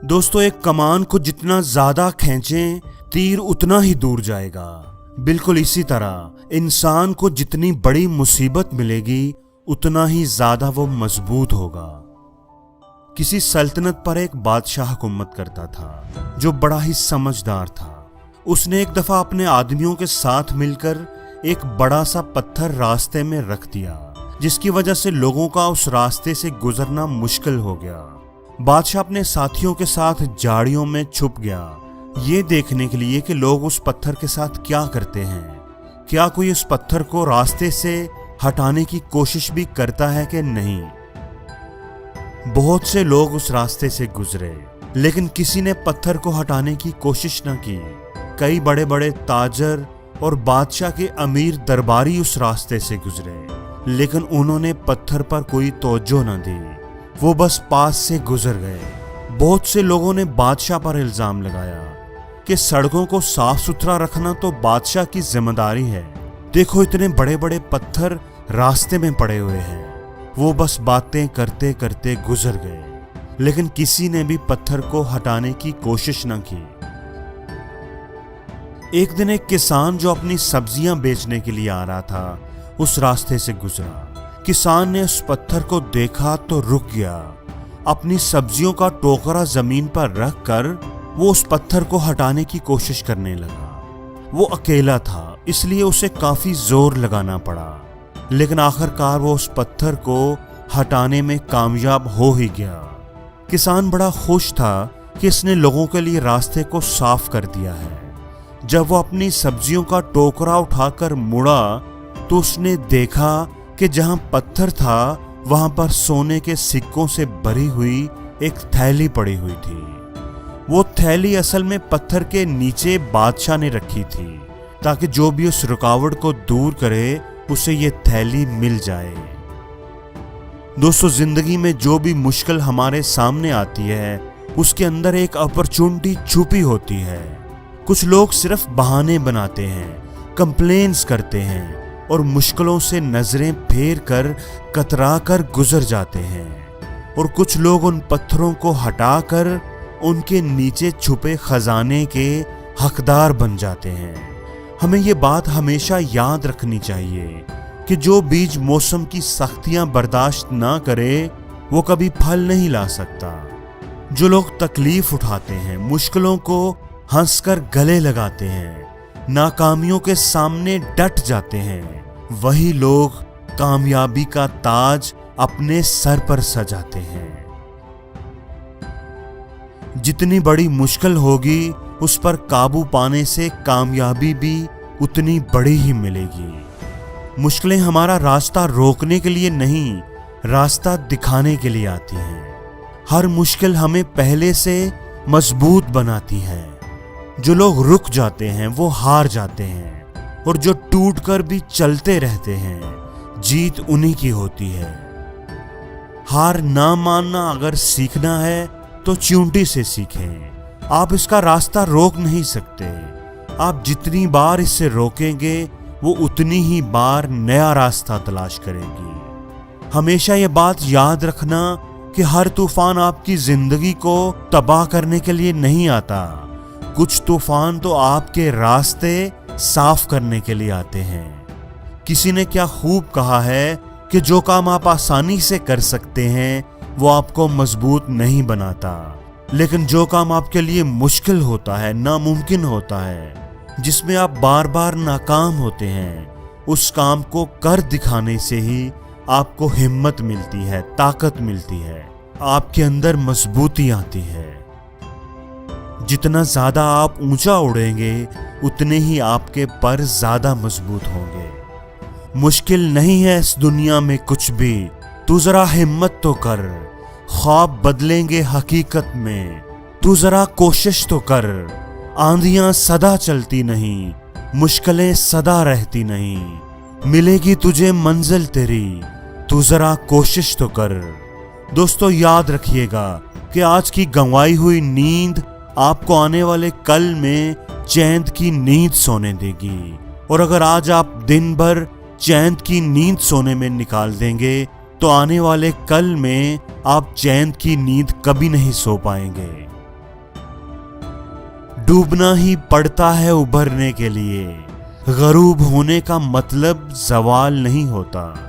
दोस्तों, एक कमान को जितना ज्यादा खींचें तीर उतना ही दूर जाएगा। बिल्कुल इसी तरह इंसान को जितनी बड़ी मुसीबत मिलेगी उतना ही ज्यादा वो मजबूत होगा। किसी सल्तनत पर एक बादशाह हुकूमत करता था जो बड़ा ही समझदार था। उसने एक दफा अपने आदमियों के साथ मिलकर एक बड़ा सा पत्थर रास्ते में रख दिया, जिसकी वजह से लोगों का उस रास्ते से गुजरना मुश्किल हो गया। बादशाह अपने साथियों के साथ झाड़ियों में छुप गया, ये देखने के लिए कि लोग उस पत्थर के साथ क्या करते हैं। क्या कोई उस पत्थर को रास्ते से हटाने की कोशिश भी करता है कि नहीं। बहुत से लोग उस रास्ते से गुजरे, लेकिन किसी ने पत्थर को हटाने की कोशिश न की। कई बड़े बड़े ताजर और बादशाह के अमीर दरबारी उस रास्ते से गुजरे, लेकिन उन्होंने पत्थर पर कोई तवज्जो न दी, वो बस पास से गुजर गए। बहुत से लोगों ने बादशाह पर इल्जाम लगाया कि सड़कों को साफ सुथरा रखना तो बादशाह की जिम्मेदारी है। देखो, इतने बड़े बड़े पत्थर रास्ते में पड़े हुए हैं। वो बस बातें करते करते गुजर गए, लेकिन किसी ने भी पत्थर को हटाने की कोशिश न की। एक दिन एक किसान जो अपनी सब्जियां बेचने के लिए आ रहा था, उस रास्ते से गुजरा। किसान ने उस पत्थर को देखा तो रुक गया। अपनी सब्जियों का टोकरा जमीन पर रखकर वो उस पत्थर को हटाने की कोशिश करने लगा। वो अकेला था, इसलिए उसे काफी जोर लगाना पड़ा, लेकिन आखिरकार वो उस पत्थर को हटाने में कामयाब हो ही गया। किसान बड़ा खुश था कि इसने लोगों के लिए रास्ते को साफ कर दिया है। जब वो अपनी सब्जियों का टोकरा उठाकर मुड़ा तो उसने देखा कि जहां पत्थर था वहां पर सोने के सिक्कों से भरी हुई एक थैली पड़ी हुई थी। वो थैली असल में पत्थर के नीचे बादशाह ने रखी थी, ताकि जो भी उस रुकावट को दूर करे उसे ये थैली मिल जाए। दोस्तों, जिंदगी में जो भी मुश्किल हमारे सामने आती है उसके अंदर एक अपॉर्चुनिटी छुपी होती है। कुछ लोग सिर्फ बहाने बनाते हैं, कंप्लेन्स करते हैं और मुश्किलों से नजरें फेर कर कतरा कर गुजर जाते हैं, और कुछ लोग उन पत्थरों को हटाकर उनके नीचे छुपे खजाने के हकदार बन जाते हैं। हमें ये बात हमेशा याद रखनी चाहिए कि जो बीज मौसम की सख्तियां बर्दाश्त ना करे वो कभी फल नहीं ला सकता। जो लोग तकलीफ उठाते हैं, मुश्किलों को हंसकर गले लगाते हैं, नाकामियों के सामने डट जाते हैं, वही लोग कामयाबी का ताज अपने सर पर सजाते हैं। जितनी बड़ी मुश्किल होगी उस पर काबू पाने से कामयाबी भी उतनी बड़ी ही मिलेगी। मुश्किलें हमारा रास्ता रोकने के लिए नहीं, रास्ता दिखाने के लिए आती हैं। हर मुश्किल हमें पहले से मजबूत बनाती है। जो लोग रुक जाते हैं वो हार जाते हैं, और जो टूट कर भी चलते रहते हैं जीत उन्हीं की होती है। हार ना मानना अगर सीखना है तो चींटी से सीखें। आप इसका रास्ता रोक नहीं सकते। आप जितनी बार इसे रोकेंगे वो उतनी ही बार नया रास्ता तलाश करेगी। हमेशा ये बात याद रखना कि हर तूफान आपकी जिंदगी को तबाह करने के लिए नहीं आता। कुछ तूफान तो आपके रास्ते साफ करने के लिए आते हैं। किसी ने क्या खूब कहा है कि जो काम आप आसानी से कर सकते हैं वो आपको मजबूत नहीं बनाता, लेकिन जो काम आपके लिए मुश्किल होता है, नामुमकिन होता है, जिसमें आप बार बार नाकाम होते हैं, उस काम को कर दिखाने से ही आपको हिम्मत मिलती है, ताकत मिलती है, आपके अंदर मजबूती आती है। जितना ज्यादा आप ऊंचा उड़ेंगे उतने ही आपके पर ज्यादा मजबूत होंगे। मुश्किल नहीं है इस दुनिया में कुछ भी, तू जरा हिम्मत तो कर। ख्वाब बदलेंगे हकीकत में, तू जरा कोशिश तो कर। आंधियां सदा चलती नहीं, मुश्किलें सदा रहती नहीं। मिलेगी तुझे मंजिल तेरी, तू जरा कोशिश तो कर। दोस्तों, याद रखिएगा कि आज की गंवाई हुई नींद आपको आने वाले कल में चैन की नींद सोने देगी, और अगर आज आप दिन भर चैन की नींद सोने में निकाल देंगे तो आने वाले कल में आप चैन की नींद कभी नहीं सो पाएंगे। डूबना ही पड़ता है उभरने के लिए। गरूब होने का मतलब जवाल नहीं होता।